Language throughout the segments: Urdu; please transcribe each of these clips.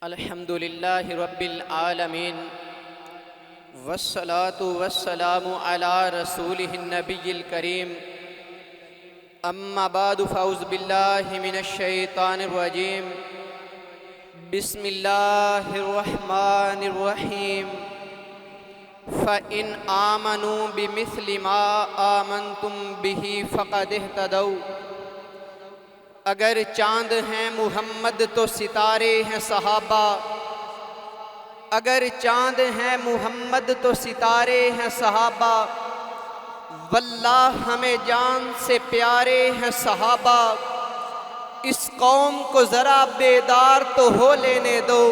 الحمد للہ رب العالمین والصلاة والسلام علی رسولہ النبی الکریم اما بعد فاعوذ باللہ من الشیطان الرجیم بسم اللہ الرحمن الرحیم فَإِنْ آمَنُوا بِمِثْلِ مَا آمَنْتُمْ بِهِ فَقَدْ اهْتَدَوْا۔ اگر چاند ہیں محمد تو ستارے ہیں صحابہ، اگر چاند ہیں محمد تو ستارے ہیں صحابہ، واللہ ہمیں جان سے پیارے ہیں صحابہ۔ اس قوم کو ذرا بیدار تو ہو لینے دو،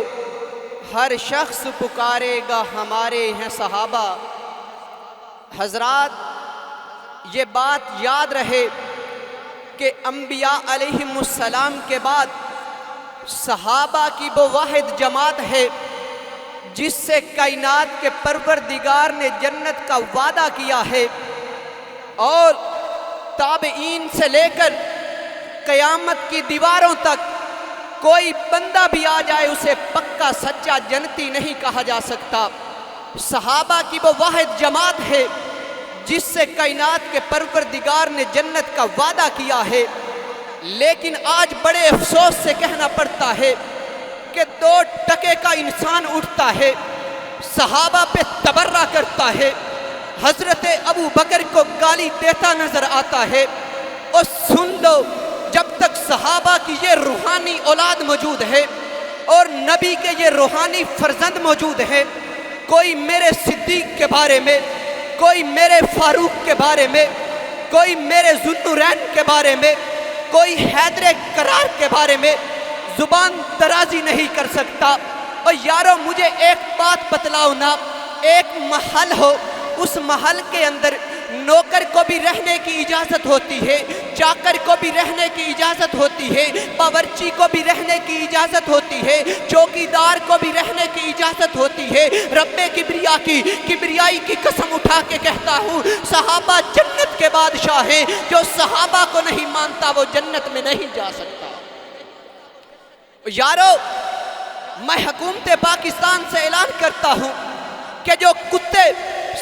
ہر شخص پکارے گا ہمارے ہیں صحابہ۔ حضرات، یہ بات یاد رہے کہ انبیاء علیہم السلام کے بعد صحابہ کی وہ واحد جماعت ہے جس سے کائنات کے پروردگار نے جنت کا وعدہ کیا ہے، اور تابعین سے لے کر قیامت کی دیواروں تک کوئی بندہ بھی آ جائے اسے پکا سچا جنتی نہیں کہا جا سکتا۔ صحابہ کی وہ واحد جماعت ہے جس سے کائنات کے پروردگار نے جنت کا وعدہ کیا ہے، لیکن آج بڑے افسوس سے کہنا پڑتا ہے کہ 2 ٹکے کا انسان اٹھتا ہے، صحابہ پہ تبرہ کرتا ہے، حضرت ابو بکر کو گالی دیتا نظر آتا ہے۔ اور سن لو، جب تک صحابہ کی یہ روحانی اولاد موجود ہے اور نبی کے یہ روحانی فرزند موجود ہے، کوئی میرے صدیق کے بارے میں، کوئی میرے فاروق کے بارے میں، کوئی میرے ذوالنورین کے بارے میں، کوئی حیدر کرار کے بارے میں زبان درازی نہیں کر سکتا۔ اور یارو، مجھے ایک بات بتلاؤ نا، ایک محل ہو، اس محل کے اندر نوکر کو بھی رہنے کی اجازت ہوتی ہے، چاکر کو بھی رہنے کی اجازت ہوتی ہے، باورچی کو بھی رہنے کی اجازت ہوتی ہے، چوکیدار کو بھی رہنے کی اجازت ہوتی ہے۔ رب کبریائی کی قسم اٹھا کے کہتا ہوں، صحابہ جنت کے بادشاہ ہیں، جو صحابہ کو نہیں مانتا وہ جنت میں نہیں جا سکتا۔ یارو، میں حکومت پاکستان سے اعلان کرتا ہوں کہ جو کتے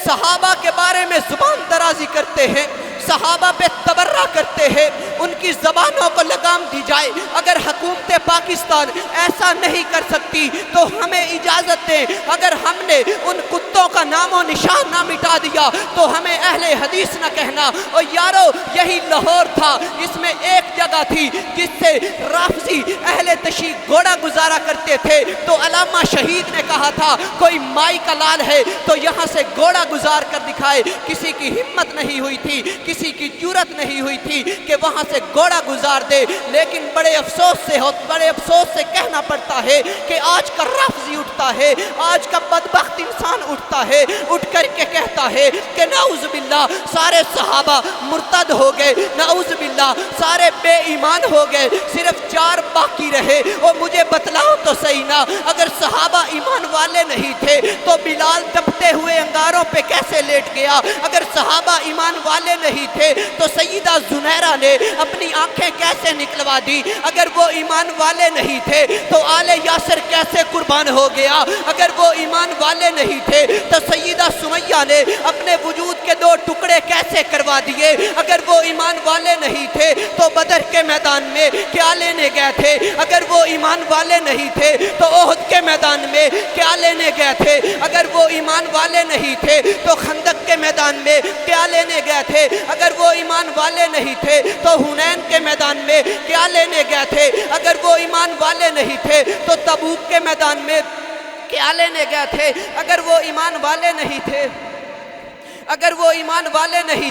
صحابہ کے بارے میں زبان درازی کرتے ہیں، صحابہ پہ تبرہ کرتے ہیں، ان کی زبانوں کو لگام دی جائے۔ اگر حکومت پاکستان ایسا نہیں کر سکتی تو ہمیں اجازت دیں، اگر ہم نے ان کتوں کا نام و نشان نہ مٹا دیا تو ہمیں اہل حدیث نہ کہنا۔ اور یارو، یہی لاہور تھا، اس میں ایک جگہ تھی جس سے رافضی اہل تشیع گھوڑا گزارا کرتے تھے، تو علامہ شہید نے کہا تھا کوئی مائی کا لال ہے تو یہاں سے گھوڑا گزار کر دکھائے۔ کسی کی ہمت نہیں ہوئی تھی، کسی کی جرت نہیں ہوئی تھی کہ وہاں سے گھوڑا گزار دے، لیکن بڑے افسوس سے کہنا پڑتا ہے کہ آج کا رافضی اٹھتا ہے، آج کا بدبخت انسان اٹھتا ہے، اٹھ کر کے کہتا ہے کہ نعوذ باللہ سارے صحابہ مرتد ہو گئے، نعوذ باللہ سارے بے ایمان ہو گئے، صرف 4 باقی رہے۔ اور مجھے بتلاؤ تو صحیح نا، اگر صحابہ ایمان والے نہیں تھے تو بلال تپتے ہوئے انگاروں پہ کیسے لیٹ گیا؟ اگر صحابہ ایمان والے نہیں تھے تو سیدہ زنیرہ نے اپنی آنکھیں کیسے نکلوا دی؟ اگر وہ ایمان والے نہیں تھے تو آل یاسر کیسے قربان ہو گیا؟ اگر وہ ایمان والے نہیں تھے تو سیدہ سمیہ نے اپنے وجود کے 2 ٹکڑے کیسے کروا دیے؟ اگر وہ ایمان والے نہیں تھے تو بدر کے میدان میں کیا لینے گئے تھے؟ اگر وہ ایمان والے نہیں تھے تو احد کے میدان میں کیا لینے گئے تھے؟ اگر وہ ایمان والے نہیں تھے تو خندق کے میدان میں کیا لینے گئے تھے؟ اگر وہ ایمان والے نہیں تھے تو حنین کے میدان میں کیا لینے گئے تھے؟ اگر وہ ایمان والے نہیں تھے تو تبوک کے میدان میں کیا لینے گئے تھے؟ اگر وہ ایمان والے نہیں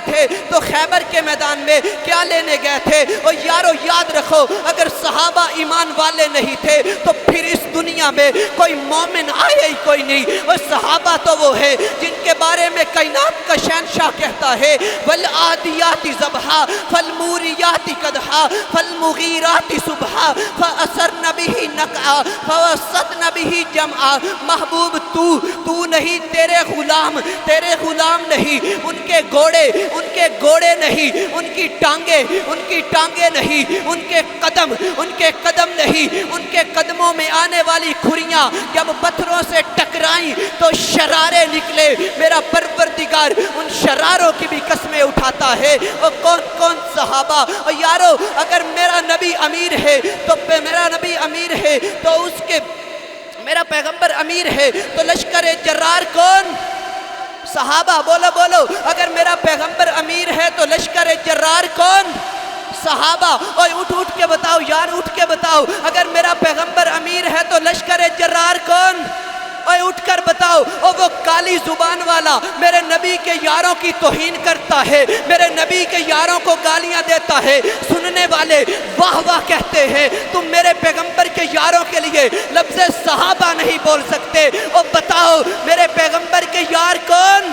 تھے تو خیبر کے میدان میں کیا لینے گئے تھے؟ اور یارو، یاد رکھو، اگر صحابہ ایمان والے نہیں تھے تو پھر اس دنیا میں کوئی مومن آئے ہی کوئی نہیں۔ اور صحابہ تو وہ ہے جن کے بارے میں کائنات کا شہنشاہ کہتا ہے والعادیات ضبحا فالموریات قدحا فالمغیرات صبحا فأثرن به نقعا فوسطن به جمعا۔ محبوب تو نہیں، تیرے غلام نہیں، ان کے گھوڑے نہیں، ان کی ٹانگیں نہیں، ان کے قدم نہیں، ان کے قدموں میں آنے والی والی کھریاں جب پتھروں سے ٹکرائیں تو شرارے نکلے، میرا پروردگار ان شراروں کی بھی قسمیں اٹھاتا ہے۔ اور کون کون صحابہ، اور یارو اگر میرا نبی امیر ہے تو میرا نبی امیر ہے تو اس کے، میرا پیغمبر امیر ہے تو لشکر جرار کون؟ صحابہ۔ بولو بولو، اگر میرا پیغمبر امیر ہے تو لشکر جرار کون؟ صحابہ۔ اور اٹھ اٹھ کے بتاؤ یار، اٹھ کے بتاؤ، اگر میرا پیغمبر امیر ہے تو لشکر جرار کون؟ اور اٹھ کر بتاؤ۔ اور وہ کالی زبان والا میرے نبی کے یاروں کی توہین کرتا ہے، میرے نبی کے یاروں کو گالیاں دیتا ہے، سننے والے واہ واہ کہتے ہیں، تم میرے پیغمبر کے یاروں کے لیے لفظ صحابہ نہیں بول سکتے۔ اور بتاؤ میرے پیغمبر کے یار کون؟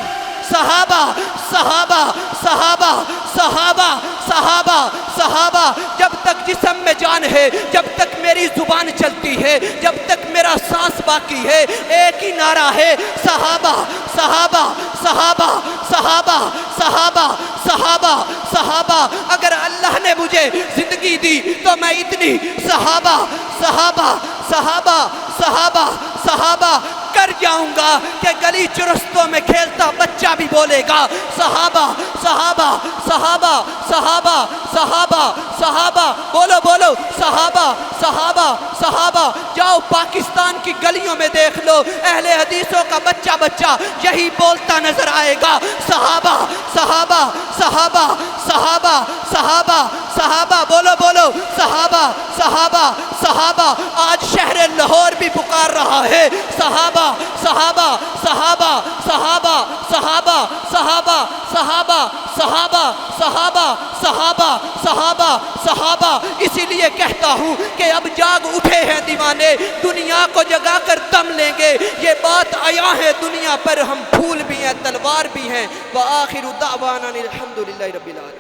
صحابہ صحابہ صحابہ صحابہ صحابہ صحابہ۔ جب تک جسم میں جان ہے، جب تک میری زبان چلتی ہے، جب تک میرا سانس باقی ہے، ایک ہی نعرہ ہے، صحابہ صحابہ صحابہ صحابہ صحابہ صحابہ صحابہ۔ اگر اللہ نے مجھے زندگی دی تو میں اتنی صحابہ صحابہ صحابہ صحابہ صحابہ کر جاؤں گا کہ گلی چرستوں میں کھیلتا بچہ بھی بولے گا صحابہ صحابہ صحابہ صحابہ صحابہ صحابہ۔ بولو بولو، صحابہ صحابہ صحابہ۔ جاؤ پاکستان کی گلیوں میں دیکھ لو، اہل حدیثوں کا بچہ بچہ یہی بولتا نظر آئے گا، صحابہ صحابہ صحابہ صحابہ صحابہ صحابہ۔ بولو بولو، صحابہ صحابہ صحابہ۔ آج شہر لاہور بھی پکار رہا ہے، صحابہ صحابہ صحابہ صحابہ صحابہ صحابہ صحابہ صحابہ صحابہ صحابہ صحابہ صحابہ۔ اسی لیے کہتا ہوں کہ اب جاگ اٹھے ہیں دیوانے، دنیا کو جگا کر دم لیں گے، یہ بات عیاں ہے دنیا پر، ہم پھول بھی ہیں تلوار بھی ہیں۔ وآخر دعوانا الحمدللہ رب العالمین۔